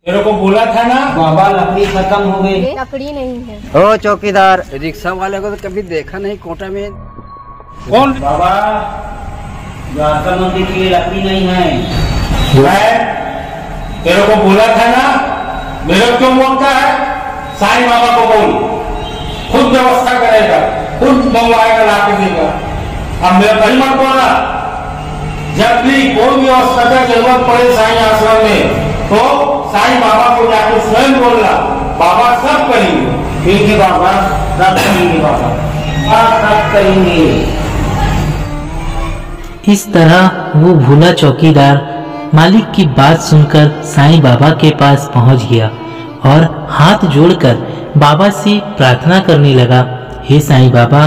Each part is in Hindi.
तेरे को बोला था ना बाबा लकड़ी खत्म हो गई। लकड़ी नहीं है। ओ चौकीदार, रिक्शा वाले को तो कभी देखा नहीं कोटा में। कौन? बाबा द्वारका मंदिर के लिए लकड़ी नहीं है। तेरे को बोला था ना, मेरे को क्यों बोलता है? साईं बाबा को बोल, खुद व्यवस्था करेगा, खुद मंगवाएगा, ला के देगा। अब मेरा कहीं मत बोला। जब भी कोई व्यवस्था का जरूरत पड़े साईं आश्रम में तो साईं बाबा को जाकर स्वयं बोलना, बाबा सब करेंगे। ठीक है बाबा, सब करेंगे बाबा, सब करेंगे। इस तरह वो भूला चौकीदार मालिक की बात सुनकर साईं बाबा के पास पहुंच गया और हाथ जोड़कर बाबा से प्रार्थना करने लगा। हे साईं बाबा,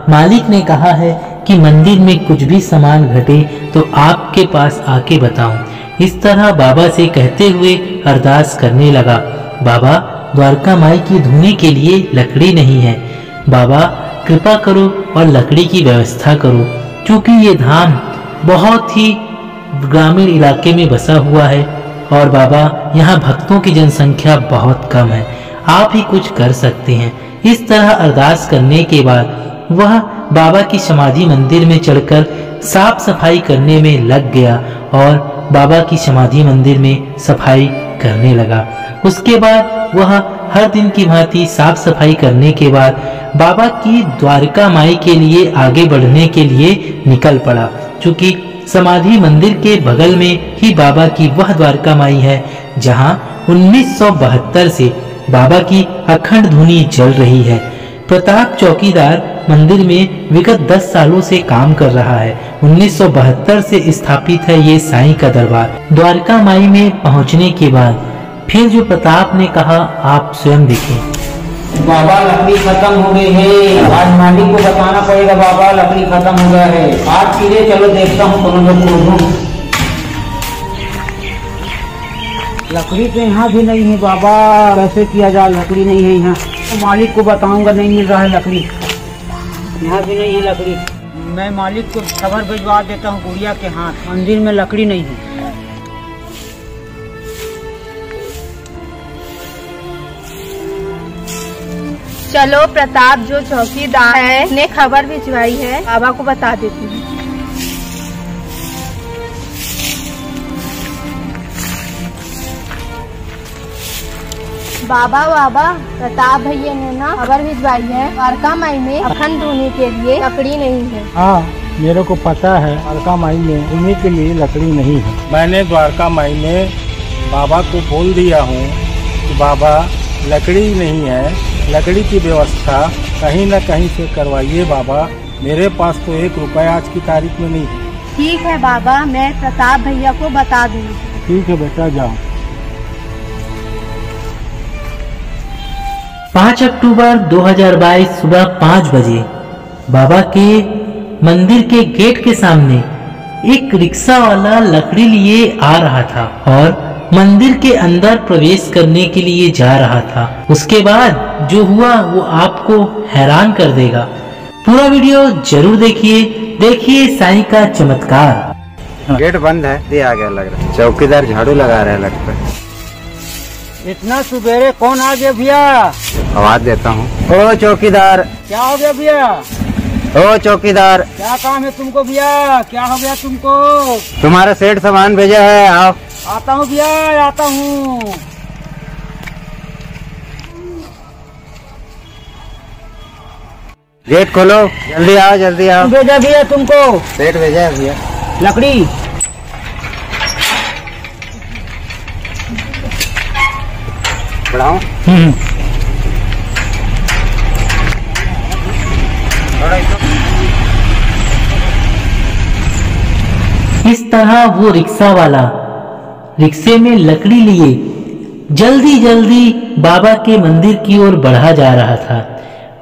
मालिक ने कहा है कि मंदिर में कुछ भी सामान घटे तो आपके पास आके बताऊं। इस तरह बाबा से कहते हुए अरदास करने लगा। बाबा, द्वारका माई की धुनी के लिए लकड़ी नहीं है। बाबा कृपा करो और लकड़ी की व्यवस्था करो, क्योंकि ये धाम बहुत ही ग्रामीण इलाके में बसा हुआ है और बाबा यहाँ भक्तों की जनसंख्या बहुत कम है। आप ही कुछ कर सकते हैं। इस तरह अरदास करने के बाद वह बाबा की समाधि मंदिर में चढ़कर साफ सफाई करने में लग गया और बाबा की समाधि मंदिर में सफाई करने लगा। उसके बाद वह हर दिन की भांति साफ सफाई करने के बाद बाबा की द्वारका माई के लिए आगे बढ़ने के लिए निकल पड़ा। चूँकि समाधि मंदिर के बगल में ही बाबा की वह द्वारका माई है जहां 1972 से बाबा की अखंड धुनी जल रही है। प्रताप चौकीदार मंदिर में विगत 10 सालों से काम कर रहा है। 1972 से स्थापित है ये साईं का दरबार। द्वारका माई में पहुंचने के बाद फिर जो प्रताप ने कहा आप स्वयं देखें। बाबा लकड़ी खत्म हो गई है। आज मालिक को बताना पड़ेगा, बाबा लकड़ी खत्म हो गया है। आज सीधे चलो देखता हूँ लकड़ी तो यहाँ भी नहीं है। बाबा कैसे किया जाए, लकड़ी नहीं है यहाँ। तो मालिक को बताऊंगा, नहीं मिल रहा है लकड़ी, यहाँ भी नहीं है लकड़ी। मैं मालिक को खबर भिजवा देता हूँ गुड़िया के हाथ, मंदिर में लकड़ी नहीं है। चलो प्रताप जो चौकीदार है ने खबर भिजवाई है, बाबा को बता देती हूँ। बाबा प्रताप भैया ने ना खबर भिजवाई है, द्वारका माई में अखंड धुनी के लिए लकड़ी नहीं है। हाँ, मेरे को पता है द्वारका माई में धुनी के लिए लकड़ी नहीं है। मैंने द्वारका माई में बाबा को बोल दिया हूँ कि बाबा लकड़ी नहीं है, लकड़ी की व्यवस्था कहीं न कहीं से करवाइए बाबा। मेरे पास तो 1 रुपया आज की तारीख में नहीं है। ठीक है बाबा, मैं प्रताप भैया को बता दूंगी। ठीक है बेटा, जाओ। 5 अक्टूबर 2022 सुबह 5 बजे बाबा के मंदिर के गेट के सामने एक रिक्शा वाला लकड़ी लिए आ रहा था और मंदिर के अंदर प्रवेश करने के लिए जा रहा था। उसके बाद जो हुआ वो आपको हैरान कर देगा। पूरा वीडियो जरूर देखिए साईं का चमत्कार। गेट बंद है, ये आ गया लग रहा है। चौकीदार झाड़ू लगा रहा है लगता है। इतना सुबेरे कौन आ गया भैया? आवाज देता हूँ। ओ चौकीदार। क्या हो गया भैया? ओ चौकीदार, क्या काम है तुमको भैया? क्या हो गया तुमको? तुम्हारा सेठ सामान भेजा है, आओ। आता हूँ भैया, आता हूँ। गेट खोलो, जल्दी आओ, जल्दी आओ। भेजा भैया तुमको? सेठ भेजा है भैया। लकड़ी बढ़ाओ। इस तरह वो रिक्शा वाला रिक्शे में लकड़ी लिए जल्दी बाबा के मंदिर की ओर बढ़ा जा रहा था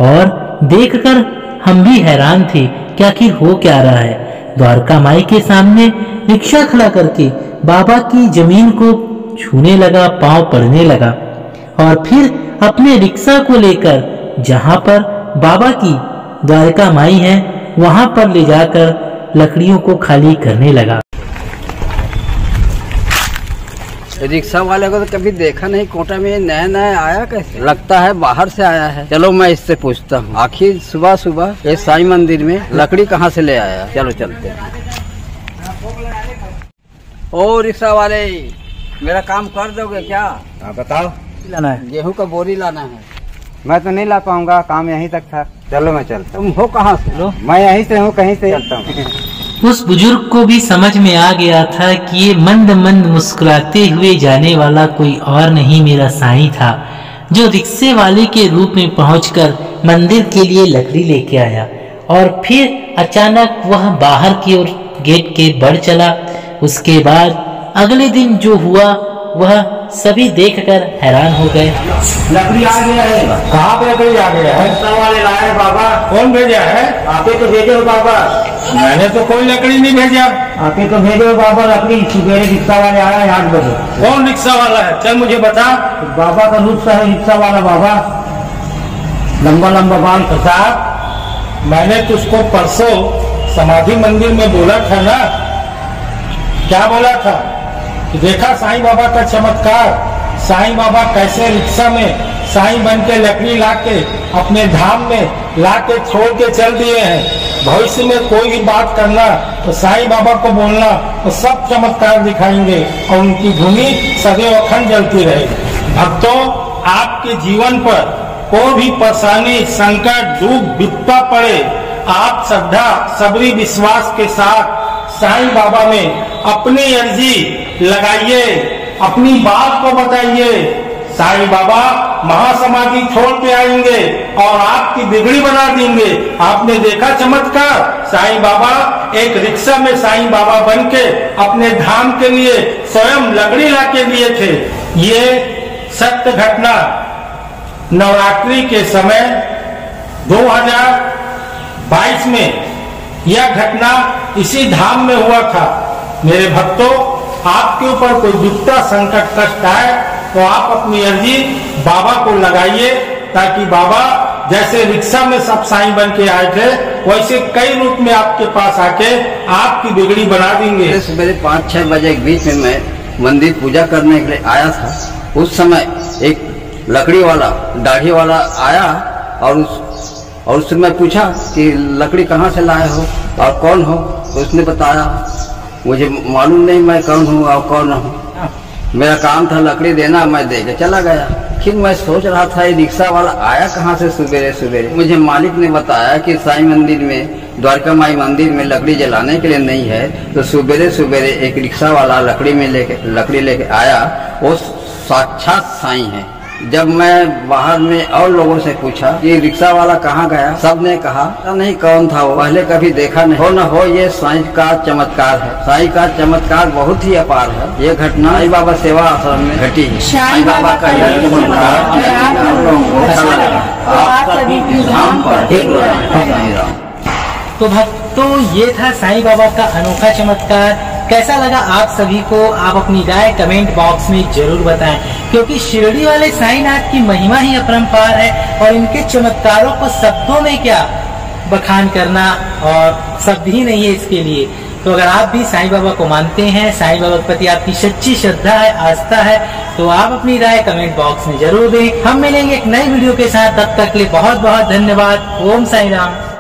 और देखकर हम भी हैरान थे कि आखिर हो क्या रहा है। द्वारका माई के सामने रिक्शा खड़ा करके बाबा की जमीन को छूने लगा, पांव पड़ने लगा और फिर अपने रिक्शा को लेकर जहां पर बाबा की द्वारका माई है वहां पर ले जाकर लकड़ियों को खाली करने लगा। रिक्शा वाले को तो कभी देखा नहीं, कोटा में नया नया आया कैसे? लगता है बाहर से आया है। चलो मैं इससे पूछता हूँ। आखिर सुबह सुबह ये साईं मंदिर में लकड़ी कहाँ से ले आया? चलो चलते हैं। ओ रिक्शा वाले, मेरा काम कर दोगे क्या? हाँ बताओ। लाना है, गेहूँ का बोरी लाना है। मैं तो नहीं ला पाऊंगा, काम यहीं तक था। चलो मैं चलता हूँ। तुम हो कहाँ से? लो मैं यहीं से हूँ, कहीं से चलता हूँ। उस बुजुर्ग को भी समझ में आ गया था कि ये मंद मंद मुस्कुराते हुए जाने वाला कोई और नहीं मेरा साईं था, जो रिक्शे वाले के रूप में पहुंचकर मंदिर के लिए लकड़ी लेके आया और फिर अचानक वह बाहर की ओर गेट के बढ़ चला। उसके बाद अगले दिन जो हुआ वह सभी देखकर हैरान हो गए। लकड़ी आ गया है। कहाँ पे लकड़ी आ गया है? रिक्शा वाले लाए बाबा। कौन भेजा है? आपे तो भेजे हो बाबा। मैंने तो कोई लकड़ी नहीं भेजा। आपे तो भेजे हो बाबा लकड़ी। सुबह रिक्शा वाले आया है 8 बजे। कौन रिक्शा वाला है? चल मुझे बता। बाबा का रूप सा है रिक्शा वाला बाबा, लंबा लंबा बाल। साहब, मैंने तुझको परसों समाधि मंदिर में बोला था ना, क्या बोला था कि देखा साईं बाबा का चमत्कार, साईं बाबा कैसे रिक्शा में साईं बन के लकड़ी लाके अपने धाम में लाके छोड़ के चल दिए हैं। भविष्य में कोई भी बात करना तो साईं बाबा को बोलना, तो सब चमत्कार दिखाएंगे और उनकी धुनी सदैव अखंड जलती रहेगी। भक्तों, आपके जीवन पर कोई भी परेशानी, संकट, दुख, विपदा पड़े, आप श्रद्धा, सबरी, विश्वास के साथ साईं बाबा में अपनी अर्जी लगाइए, अपनी बात को बताइए। साईं बाबा महासमाधि छोड़ के आएंगे और आपकी बिगड़ी बना देंगे। आपने देखा चमत्कार, साईं बाबा एक रिक्शा में साईं बाबा बन के अपने धाम के लिए स्वयं लकड़ी लाके दिए थे। ये सत्य घटना नवरात्रि के समय 2022 में यह घटना इसी धाम में हुआ था। मेरे भक्तों, आपके ऊपर कोई विपदा, संकट, कष्ट आए तो आप अपनी अर्जी बाबा को लगाइए, ताकि बाबा जैसे रिक्शा में सब साईं बन के आए थे, वैसे कई रूप में आपके पास आके आपकी बिगड़ी बना देंगे। सुबह 5-6 बजे के बीच में मैं मंदिर पूजा करने के लिए आया था। उस समय एक लकड़ी वाला, दाढ़ी वाला आया और उससे मैं पूछा कि लकड़ी कहाँ से लाए हो और कौन हो? तो उसने बताया, मुझे मालूम नहीं मैं कौन हूँ और कौन हूँ। मेरा काम था लकड़ी देना, मैं दे के चला गया। फिर मैं सोच रहा था ये रिक्शा वाला आया कहाँ से सवेरे सवेरे। मुझे मालिक ने बताया कि साईं मंदिर में, द्वारका माई मंदिर में लकड़ी जलाने के लिए नहीं है, तो सवेरे सवेरे एक रिक्शा वाला लकड़ी लेके आया। वो साक्षात साईं है। जब मैं बाहर में और लोगों से पूछा कि रिक्शा वाला कहाँ गया, सब ने कहा नहीं कौन था वो, पहले कभी देखा नहीं। हो न हो ये साईं का चमत्कार है। साईं का चमत्कार बहुत ही अपार है। ये घटना साईं बाबा सेवा आश्रम में घटी है। साईं बाबा का यह चमत्कार तो भक्तों, ये था साईं बाबा का अनोखा चमत्कार। कैसा लगा आप सभी को? आप अपनी राय कमेंट बॉक्स में जरूर बताएं, क्योंकि शिरडी वाले साईंनाथ की महिमा ही अपरंपार है और इनके चमत्कारों को शब्दों में क्या बखान करना और शब्द ही नहीं है इसके लिए। तो अगर आप भी साईं बाबा को मानते हैं, साईं बाबा के प्रति आपकी सच्ची श्रद्धा है, आस्था है, तो आप अपनी राय कमेंट बॉक्स में जरूर दें। हम मिलेंगे एक नई वीडियो के साथ, तब तक के लिए बहुत बहुत धन्यवाद। ओम साईं राम।